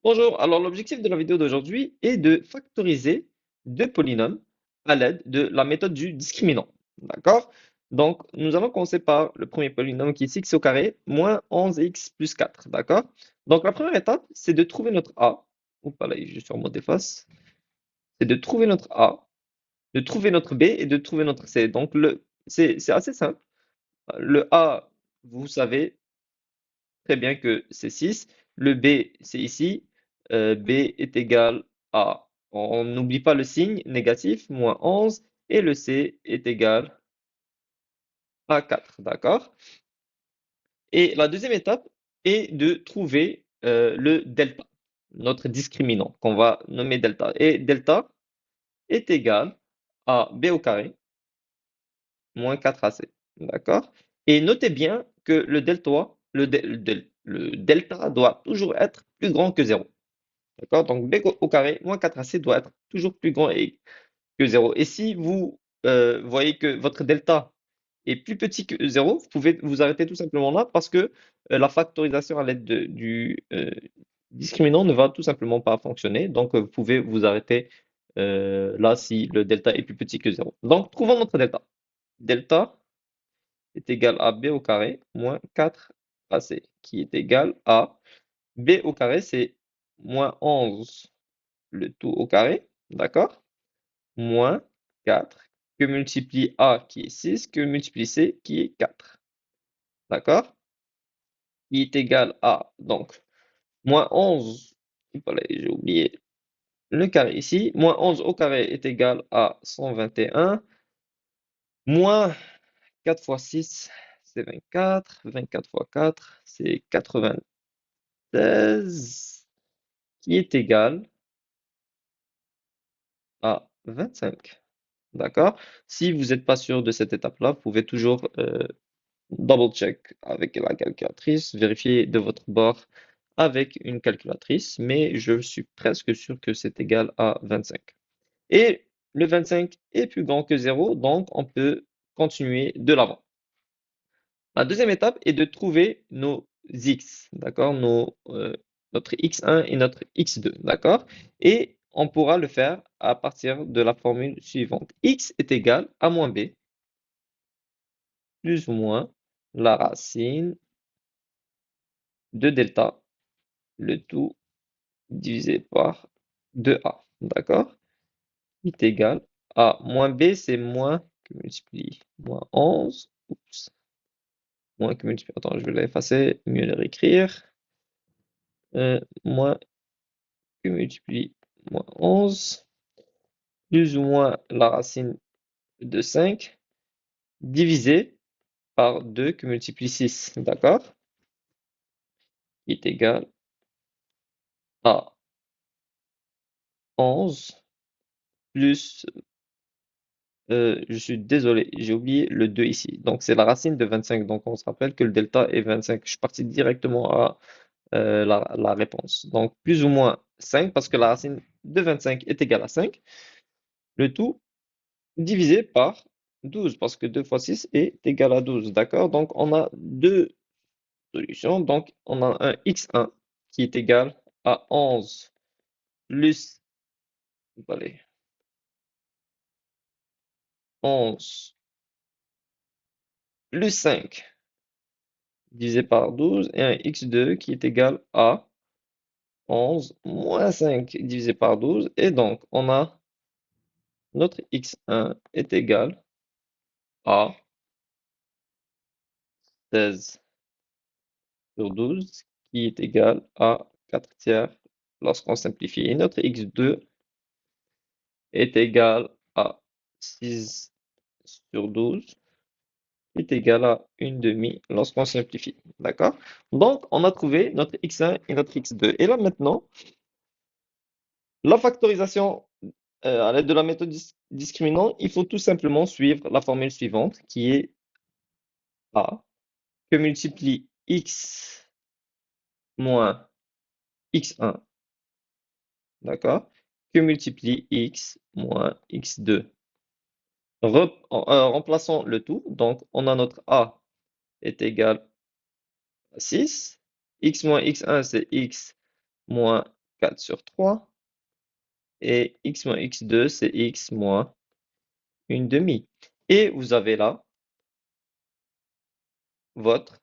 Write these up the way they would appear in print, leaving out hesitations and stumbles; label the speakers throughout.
Speaker 1: Bonjour, alors l'objectif de la vidéo d'aujourd'hui est de factoriser deux polynômes à l'aide de la méthode du discriminant. D'accord? Donc, nous allons commencer par le premier polynôme qui est x au carré moins 11x plus 4. D'accord? Donc, la première étape, c'est de trouver notre a. Oups, là, je suis sur mode efface. C'est de trouver notre a, de trouver notre b et de trouver notre c. Donc, c'est assez simple. Le a, vous savez très bien que c'est 6. Le b, c'est ici. B est égal à, on n'oublie pas le signe négatif, moins 11. Et le c est égal à 4. D'accord? Et la deuxième étape est de trouver le delta, notre discriminant, qu'on va nommer delta. Et delta est égal à b au carré moins 4ac. D'accord? Et notez bien que le delta doit toujours être plus grand que 0. D'accord? Donc b au carré moins 4ac doit être toujours plus grand que 0. Et si vous voyez que votre delta est plus petit que 0, vous pouvez vous arrêter tout simplement là parce que la factorisation à l'aide du discriminant ne va tout simplement pas fonctionner. Donc vous pouvez vous arrêter là si le delta est plus petit que 0. Donc trouvons notre delta. Delta est égal à b au carré moins 4ac qui est égal à b au carré, c'est moins 11 le tout au carré, d'accord? Moins 4 que multiplie a qui est 6 que multiplie c qui est 4, d'accord? Qui est égal à, donc, moins 11, voilà, j'ai oublié le carré ici, moins 11 au carré est égal à 121, moins 4 fois 6, c'est 24, 24 fois 4, c'est 96, qui est égal à 25. D'accord? Si vous n'êtes pas sûr de cette étape-là, vous pouvez toujours double check avec la calculatrice, vérifier de votre bord avec une calculatrice, mais je suis presque sûr que c'est égal à 25. Et le 25 est plus grand que 0, donc on peut continuer de l'avant. La deuxième étape est de trouver nos x, d'accord? Notre x1 et notre x2, d'accord? Et on pourra le faire à partir de la formule suivante. X est égal à moins b plus ou moins la racine de delta, le tout divisé par 2a, d'accord? Est égal à moins b, c'est moins que multiplie moins 11, oups, moins que multiplie, attends, je vais l'effacer, mieux le réécrire, moins que multiplie moins 11, plus ou moins la racine de 5, divisé par 2 que multiplie 6, d'accord? Est égal à 11 plus, je suis désolé, j'ai oublié le 2 ici. Donc c'est la racine de 25. Donc on se rappelle que le delta est 25. Je suis parti directement à la réponse. Donc plus ou moins 5 parce que la racine de 25 est égale à 5. Le tout divisé par 12 parce que 2 fois 6 est égal à 12. D'accord? Donc on a deux solutions. Donc on a un x1 qui est égal à 11 plus, allez, 11 plus 5 divisé par 12 et un x2 qui est égal à 11 moins 5 divisé par 12. Et donc, on a notre x1 est égal à 16 sur 12 qui est égal à 4 tiers lorsqu'on simplifie. Et notre x2 est égal à 6 sur 12 qui est égal à une demi lorsqu'on simplifie. D'accord? Donc, on a trouvé notre x1 et notre x2. Et là, maintenant, la factorisation à l'aide de la méthode discriminant, il faut tout simplement suivre la formule suivante qui est A que multiplie x moins x1, d'accord, que multiplie x moins x2. Remplaçons le tout, donc on a notre A est égal à 6, x moins x1 c'est x moins 4 sur 3. Et x moins x2, c'est x moins une demi. Et vous avez là votre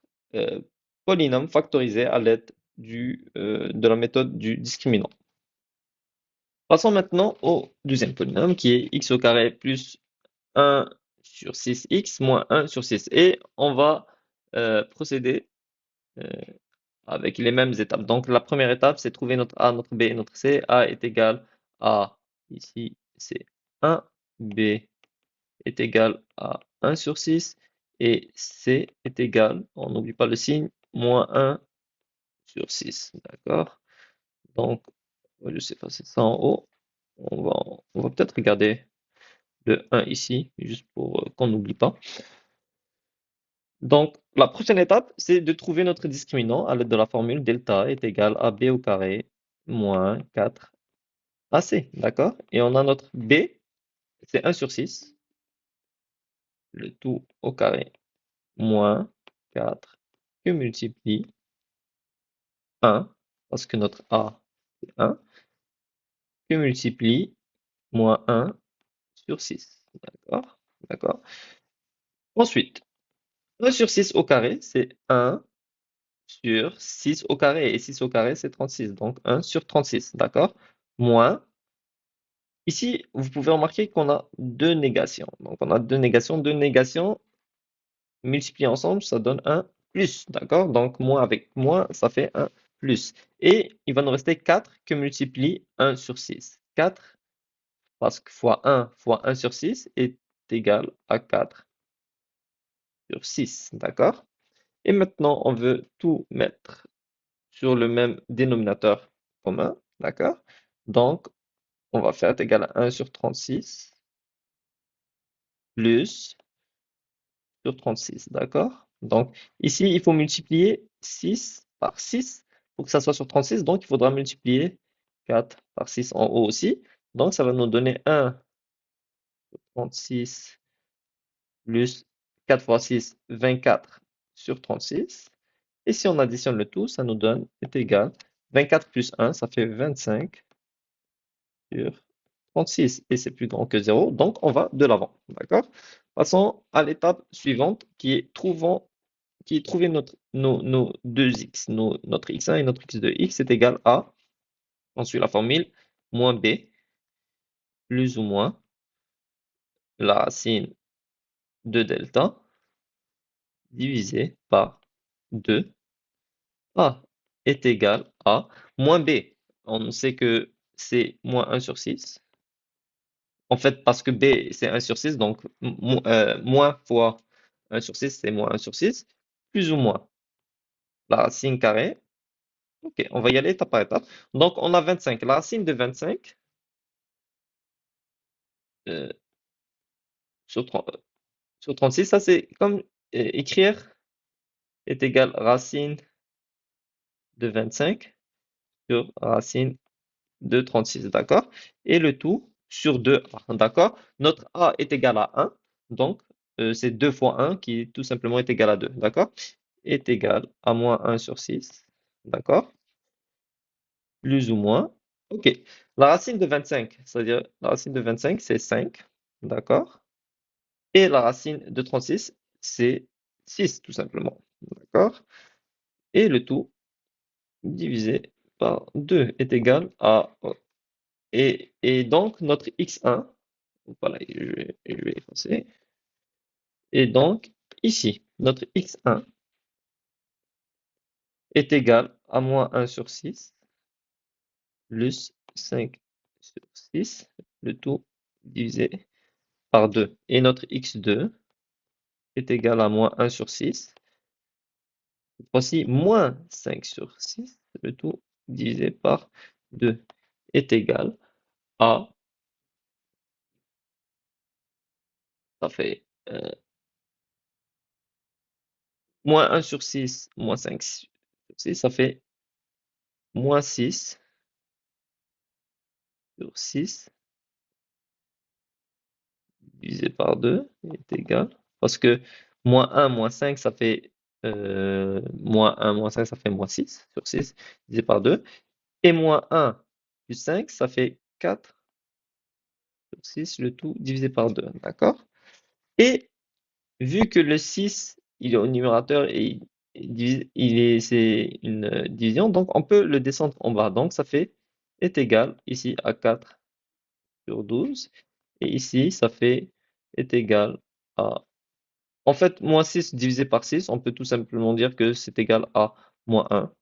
Speaker 1: polynôme factorisé à l'aide de la méthode du discriminant. Passons maintenant au deuxième polynôme qui est x au carré plus 1 sur 6x moins 1 sur 6. Et on va procéder euh, avec les mêmes étapes. Donc la première étape, c'est trouver notre a, notre b et notre c. A est égal à, ici, c'est 1, b est égal à 1 sur 6 et c est égal, on n'oublie pas le signe, moins 1 sur 6. D'accord? Donc, je sais pas, c'est ça en haut. On va peut-être regarder le 1 ici, juste pour qu'on n'oublie pas. Donc, la prochaine étape, c'est de trouver notre discriminant à l'aide de la formule delta est égal à b au carré moins 4 ac. D'accord? Et on a notre b, c'est 1 sur 6, le tout au carré moins 4 que multiplie 1, parce que notre a, c'est 1, que multiplie moins 1 sur 6. D'accord? D'accord? Ensuite, 1 sur 6 au carré, c'est 1 sur 6 au carré. Et 6 au carré, c'est 36. Donc 1 sur 36. D'accord? Moins. Ici, vous pouvez remarquer qu'on a deux négations. Donc on a deux négations. Deux négations multipliées ensemble, ça donne un plus. D'accord? Donc moins avec moins, ça fait un plus. Et il va nous rester 4 que multiplie 1 sur 6. 4 parce que fois 1 sur 6 est égal à 4 sur 6. D'accord? Et maintenant, on veut tout mettre sur le même dénominateur commun. D'accord? Donc, on va faire égal à 1 sur 36 plus sur 36. D'accord? Donc, ici, il faut multiplier 6 par 6 pour que ça soit sur 36. Donc, il faudra multiplier 4 par 6 en haut aussi. Donc, ça va nous donner 1 sur 36 plus 4 fois 6, 24 sur 36. Et si on additionne le tout, ça nous donne, est égal, 24 plus 1, ça fait 25 sur 36. Et c'est plus grand que 0, donc on va de l'avant. D'accord? Passons à l'étape suivante qui est trouver nos deux x, notre x1 et notre x2. X est égal à, on suit la formule, moins b, plus ou moins la racine de delta, divisé par 2. A est égal à moins B. On sait que c'est moins 1 sur 6. En fait, parce que B, c'est 1 sur 6, donc moins fois 1 sur 6, c'est moins 1 sur 6, plus ou moins la racine carrée. Ok, on va y aller étape par étape. Donc, on a 25. La racine de 25 euh, sur, 30 sur 36, ça c'est comme écrire est égal racine de 25 sur racine de 36, d'accord? Et le tout sur 2a, d'accord? Notre a est égal à 1, donc c'est 2 fois 1 qui tout simplement est égal à 2, d'accord? Est égal à moins 1 sur 6, d'accord? Plus ou moins. Ok. La racine de 25, c'est-à-dire la racine de 25, c'est 5, d'accord? Et la racine de 36, c'est 6, tout simplement, d'accord? Et le tout divisé par 2 est égal à... Et donc, notre x1, voilà, je vais effacer. Et donc, ici, notre x1 est égal à moins 1 sur 6 plus 5 sur 6, le tout divisé par 2. Et notre x2 est égal à moins 1 sur 6, cette fois-ci moins 5 sur 6, le tout divisé par 2 est égal à, ça fait moins 1 sur 6, moins 5 sur 6, ça fait moins 6 sur 6 divisé par 2 est égal. Parce que moins 1, moins 5, ça fait moins 1, moins 5, ça fait moins 6 sur 6 divisé par 2. Et moins 1 plus 5, ça fait 4 sur 6, le tout divisé par 2, d'accord? Et vu que le 6, il est au numérateur et c'est une division, donc on peut le descendre en bas. Donc ça fait est égal ici à 4 sur 12. Et ici, ça fait est égal à... En fait, moins 6 divisé par 6, on peut tout simplement dire que c'est égal à moins 1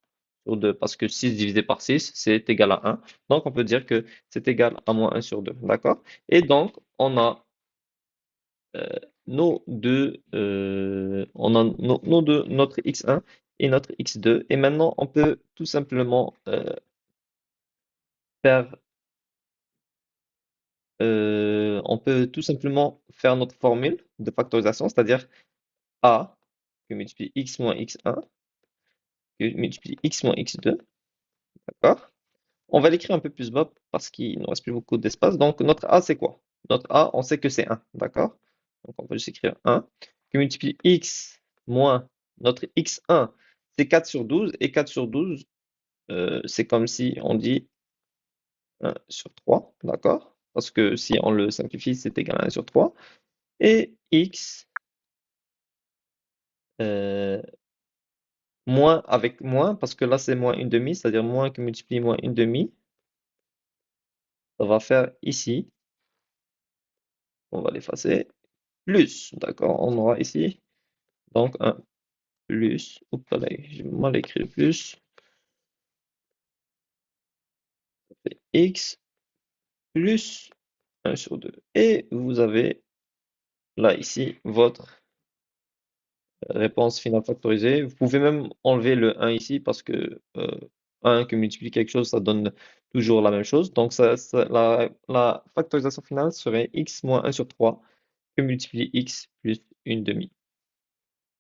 Speaker 1: sur 2, parce que 6 divisé par 6, c'est égal à 1. Donc on peut dire que c'est égal à moins 1 sur 2, d'accord? Et donc, on a euh, notre x1 et notre x2. Et maintenant, on peut tout simplement faire, faire notre formule de factorisation, c'est-à-dire a que multiplie x moins x1 que multiplie x moins x2, d'accord? On va l'écrire un peu plus bas parce qu'il ne reste plus beaucoup d'espace. Donc, notre a, c'est quoi? Notre a, on sait que c'est 1, d'accord? Donc, on va juste écrire 1 qui multiplie x moins notre x1, c'est 4 sur 12. Et 4 sur 12, c'est comme si on dit 1 sur 3, d'accord? Parce que si on le simplifie, c'est égal à 1 sur 3. Et x euh, moins avec moins, parce que là, c'est moins une demi, c'est-à-dire moins qui multiplie moins une demi, ça va faire ici, on va l'effacer, plus, d'accord? On aura ici, donc un plus, oups, là, j'ai mal écrit plus, ça fait x plus 1 sur 2. Et vous avez là, ici, votre réponse finale factorisée. Vous pouvez même enlever le 1 ici parce que 1 qui multiplie quelque chose, ça donne toujours la même chose. Donc, la factorisation finale serait x moins 1 sur 3 que multiplie x plus une demi.